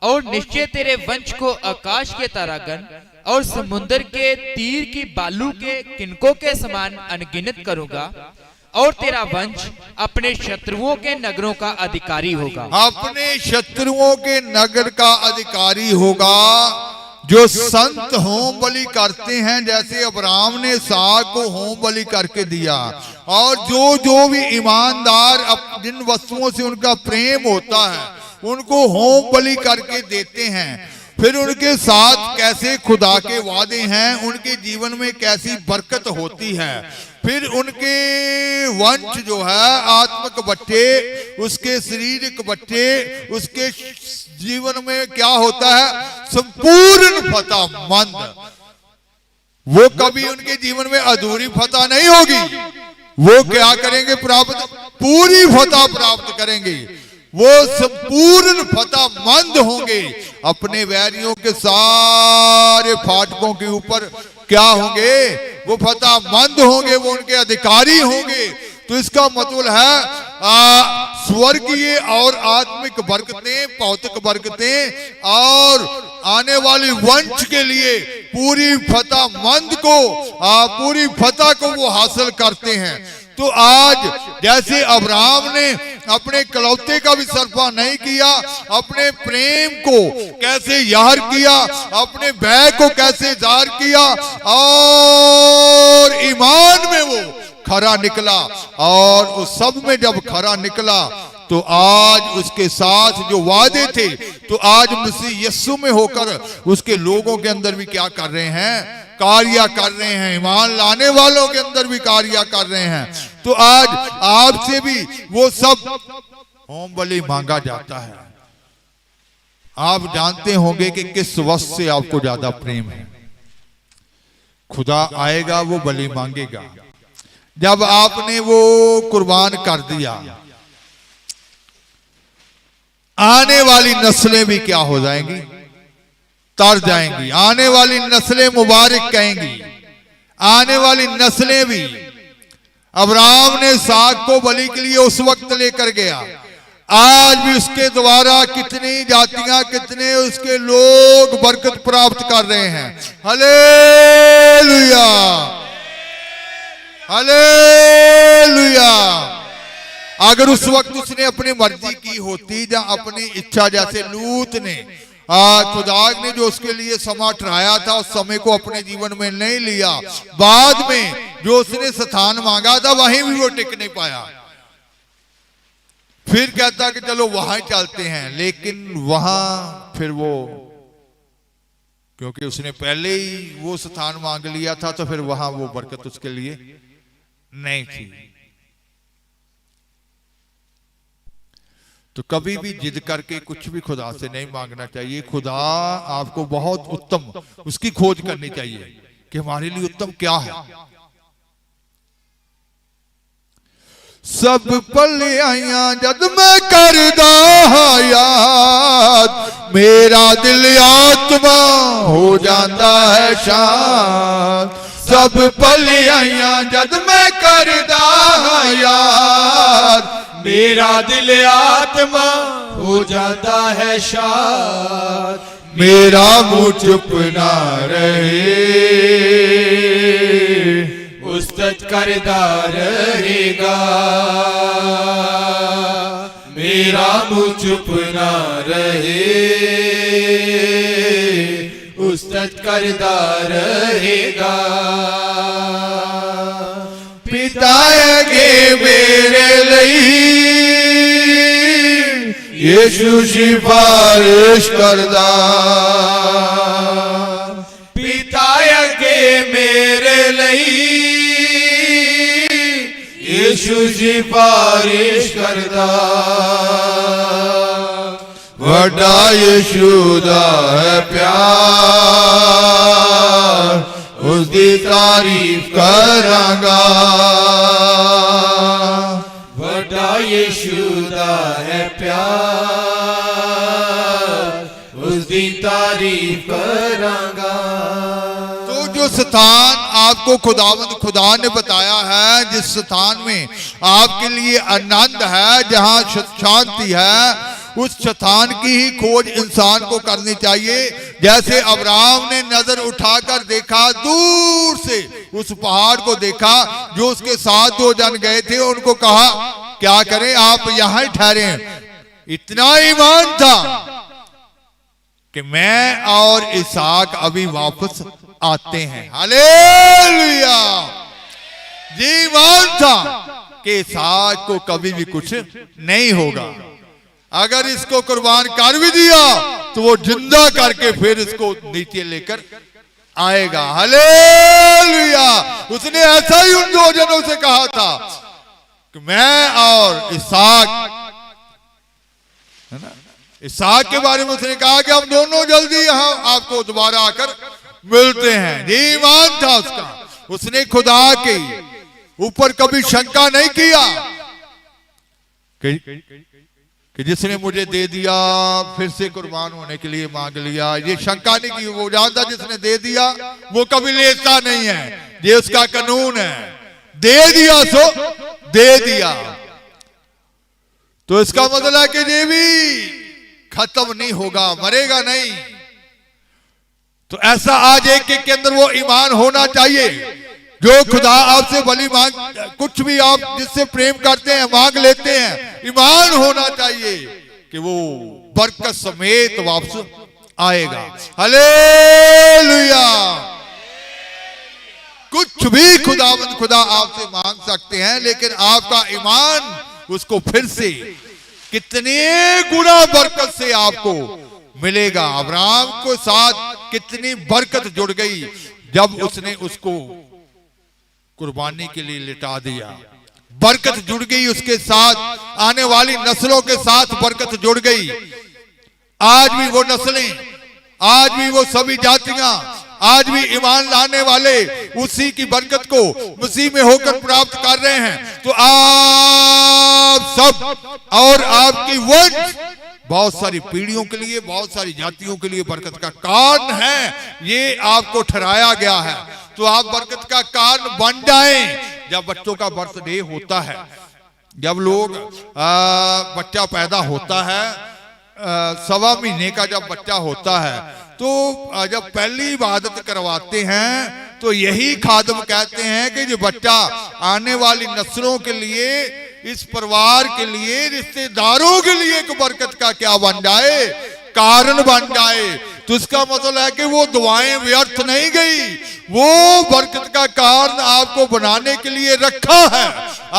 और निश्चय तेरे वंश को आकाश के तारागण और समुद्र के तीर की बालू के किनकों के समान अनगिनत करूंगा, और तेरा वंश अपने शत्रुओं के नगरों का अधिकारी होगा। अपने शत्रुओं के नगर का अधिकारी होगा। जो संत होम बलि करते हैं, जैसे अब्राहम ने इसहाक को होम बलि करके दिया, और जो भी ईमानदार जिन वस्तुओं से उनका प्रेम होता है उनको होम बलि करके देते हैं, फिर उनके साथ कैसे खुदा के वादे हैं, उनके जीवन में कैसी बरकत होती है। फिर उनके वंश जो है आत्मिक बच्चे, उसके शारीरिक बच्चे, उसके जीवन में क्या होता है? संपूर्ण फतेहमंद। वो कभी उनके जीवन में अधूरी फतह नहीं होगी। वो क्या करेंगे? प्राप्त, पूरी फतह प्राप्त करेंगे। वो संपूर्ण फतेहमंद होंगे। अपने वैरियों के सारे फाटकों के ऊपर क्या होंगे? वो फतेहमंद होंगे, वो उनके अधिकारी होंगे। तो इसका मतलब है स्वर्गीय और आत्मिक बरकतें, भौतिक बरकतें और आने वाली वंश के लिए पूरी फतह मंद को पूरी फतह को वो हासिल करते हैं। तो आज जैसे अब्राहम ने अपने इकलौते का भी सरफा नहीं किया, अपने प्रेम को कैसे यार किया, अपने भय को कैसे जार किया और ईमान में वो खरा निकला, और उस सब में जब खरा निकला तो आज उसके साथ जो वादे थे तो आज मसीह यीशु में होकर उसके लोगों के अंदर भी क्या कर रहे हैं, कार्य कर रहे हैं, ईमान लाने वालों के अंदर भी कार्य कर रहे हैं। तो आज आपसे भी वो सब होम बलि मांगा जाता है। आप जानते होंगे कि किस वस्तु से आपको ज्यादा प्रेम है। खुदा आएगा, वो बलि मांगेगा। जब आपने वो कुर्बान कर दिया, आने वाली नस्लें भी क्या हो जाएंगी, तर जाएंगी। आने वाली नस्लें मुबारक कहेंगी, आने वाली नस्लें भी। अब्राहम ने इसहाक को बलि के लिए उस वक्त लेकर गया, आज भी उसके द्वारा कितनी जातियां, कितने उसके लोग बरकत प्राप्त कर रहे हैं। Hallelujah, hallelujah. अगर उस वक्त उसने अपनी मर्जी की होती या अपनी इच्छा, जैसे लूत ने खुदा ने जो उसके लिए समा ठहराया था उस समय को अपने जीवन में नहीं लिया, बाद में जो उसने स्थान मांगा था वहीं भी वो टिक नहीं पाया। फिर कहता कि चलो वहां चलते हैं, लेकिन वहां फिर वो, क्योंकि उसने पहले ही वो स्थान मांग लिया था, तो फिर वहां वो बरकत उसके लिए नहीं थी। तो कभी भी जिद करके कुछ भी खुदा से नहीं मांगना चाहिए। खुदा आपको बहुत उत्तम, उसकी खोज करनी चाहिए कि हमारे लिए उत्तम क्या है। सब पलियां जद मैं करदा याद, मेरा दिल आत्मा हो जाता है शांत। सब पलियां जद मैं करदा याद, मेरा दिल आत्मा हो जाता है शाद। मेरा मुंह चुप ना रहे, उस्तत करदा रहेगा। मेरा मुंह चुप ना रहे, उस्तत करदा रहेगा। पिता अगे मेरे लिए यीशु सिफारिश करदा, पिता अगे मेरे लिए यीशु सिफारिश करदा। वड्डा यीशु दा है प्यार, उसकी तारीफ करांगा। वड्डा यीशु दा है प्यार, उसकी तारीफ करांगा। तो जो स्थान आपको खुदा ने बताया है, जिस स्थान में आपके लिए आनंद है, जहां शांति है, उस स्थान की ही खोज इंसान को करनी चाहिए। जैसे अब्राहम ने नजर उठाकर देखा, दूर से उस पहाड़ को देखा, जो उसके साथ दो जन गए थे, उनको कहा क्या करें, आप यहां ठहरे। इतना ईमान था कि मैं और इसहाक अभी वापस आते हैं। हालेलुया। जी ईमान था कि इसहाक को कभी भी कुछ नहीं होगा। अगर इसको कुर्बान कर भी दिया तो वो जिंदा करके फिर इसको नीचे लेकर आएगा। हालेलुया। उसने ऐसा ही उन दो जनों से कहा था कि मैं और इसहाक, है ना, इसहाक के बारे में उसने कहा कि हम दोनों जल्दी यहां आपको दोबारा आकर मिलते हैं। ये ईमान था उसका। उसने खुदा के ऊपर कभी शंका नहीं किया कि जिसने मुझे दे दिया फिर से कुर्बान होने के लिए मांग लिया। ये शंका नहीं की। वो जानता जिसने दे दिया वो कभी लेता नहीं है। ये उसका कानून है, दे दिया सो दे दिया। तो इसका मतलब है कि ये भी खत्म नहीं होगा, मरेगा नहीं। तो ऐसा आज एक के अंदर वो ईमान होना चाहिए जो खुदा आपसे भली मांग, कुछ भी आप जिससे प्रेम करते हैं मांग लेते हैं, ईमान होना चाहिए कि वो बरकत समेत वापस आएगा। हालेलुया। कुछ भी खुदा आपसे मांग सकते हैं, लेकिन आपका ईमान उसको फिर से कितने गुना बरकत से आपको मिलेगा। अब्राहम को साथ कितनी बरकत जुड़ गई जब उसने उसको कुर्बानी के लिए लिटा दिया। बरकत जुड़ गई उसके साथ, आने वाली नस्लों के साथ बरकत जुड़ गई। आज भी वो नस्लें, आज भी वो सभी जातियां, आज भी ईमान लाने वाले उसी की बरकत को मसीह में होकर प्राप्त कर रहे हैं। तो आप सब और आपकी वंश बहुत सारी पीढ़ियों के लिए, बहुत सारी जातियों के लिए बरकत का कारण है, ये आपको ठहराया गया है। तो आप बरकत का कारण बन जाएं। जब बच्चों का बर्थडे होता है, जब लोग बच्चा पैदा होता है, 1.25 महीने का जब बच्चा होता है, तो जब पहली इबादत करवाते हैं तो यही खादम कहते हैं कि जो बच्चा आने वाली नस्लों के लिए, इस परिवार के लिए, रिश्तेदारों के लिए एक बरकत का क्या बन जाए, कारण बन जाए। तो इसका मतलब है कि वो दुआएं व्यर्थ नहीं गई, वो बरकत का कारण आपको बनाने के लिए रखा है।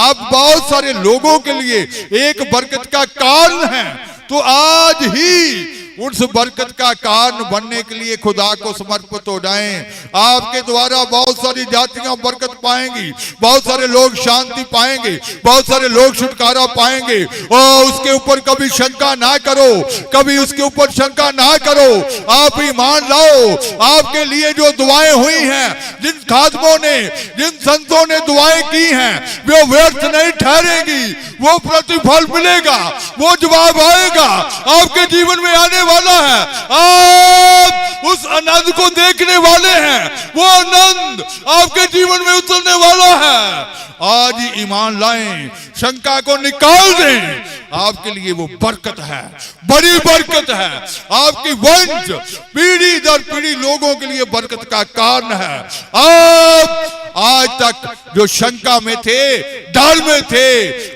आप बहुत सारे लोगों के लिए एक बरकत का कारण है। तो आज ही उस बरकत का कारण बनने के लिए खुदा को समर्पित हो जाएं। आपके द्वारा बहुत सारी जातियां बरकत पाएंगी, बहुत सारे लोग शांति पाएंगे, बहुत सारे लोग छुटकारा पाएंगे। और उसके ऊपर कभी शंका ना करो, कभी उसके ऊपर शंका ना करो। आप ईमान लाओ, आपके लिए जो दुआएं हुई हैं, जिन खादमों ने, जिन संतों ने दुआएं की हैं, वो व्यर्थ नहीं ठहरेंगी। वो प्रतिफल मिलेगा, वो जवाब आएगा, आपके जीवन में आने वाला है। आप उस आनंद को देखने वाले हैं, वो आनंद आपके जीवन में उतरने वाला है। आज ही ईमान लाएं, शंका को निकाल दें। आपके लिए वो बरकत है, बड़ी बरकत है। आपकी वंश पीढ़ी दर पीढ़ी लोगों के लिए बरकत का कारण है। आप आज तक जो शंका में थे, डर में थे,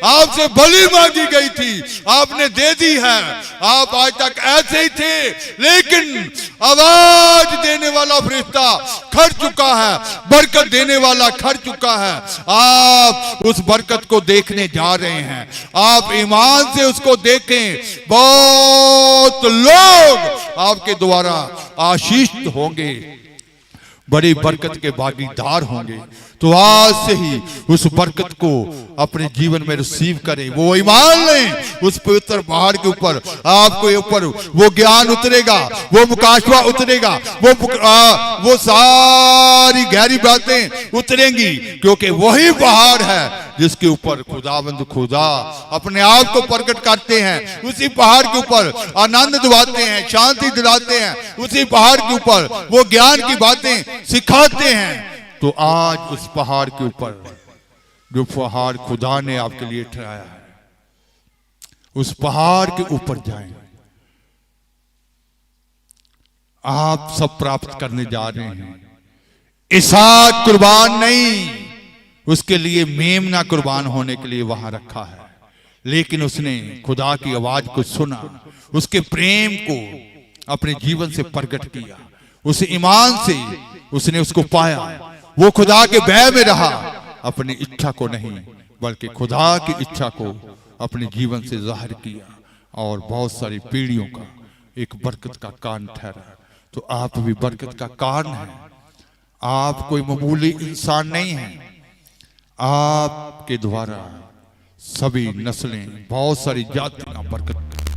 आपसे बलि मांगी गई थी, आपने दे दी है। आप आज तक ऐसे ही थे, लेकिन आवाज देने वाला फरिश्ता खड़ चुका है, बरकत देने वाला खड़ चुका है। आप उस बरकत को देखने जा रहे हैं। आप ईमान से उसको देखें। बहुत लोग आपके द्वारा आशीषित होंगे, बड़ी बरकत के भागीदार होंगे। तो आज से ही उस बरकत को अपने जीवन में रिसीव करें। वो ईमान लें, उस पवित्र पहाड़ के ऊपर आपके ऊपर वो ज्ञान उतरेगा, वो मुकाशवा उतरेगा, वो सारी गहरी बातें उतरेंगी, क्योंकि वही पहाड़ है जिसके ऊपर खुदावंद खुदा अपने आप को प्रकट करते हैं। उसी पहाड़ के ऊपर आनंद दिलाते हैं, शांति दिलाते हैं। उसी पहाड़ के ऊपर वो ज्ञान की बातें सिखाते हैं। तो आज उस पहाड़ के ऊपर, जो पहाड़ खुदा ने आपके लिए ठहराया है, उस पहाड़ के ऊपर जाएं। आप सब प्राप्त करने जा रहे हैं। इसहाक कुर्बान नहीं, उसके लिए मेमना कुर्बान होने के लिए वहां रखा है, लेकिन उसने खुदा की आवाज को सुना, उसके प्रेम को अपने जीवन से प्रकट किया, उस ईमान से उसने उसको पाया। वो खुदा के भय में रहा, अपनी इच्छा को नहीं बल्कि खुदा की इच्छा को अपने जीवन से जाहिर किया, और बहुत सारी पीढ़ियों का एक बरकत का कारण ठहरा। तो आप भी बरकत का कारण हैं। आप कोई मामूली इंसान नहीं हैं। आपके द्वारा सभी नस्लें, बहुत सारी जातियां बरकत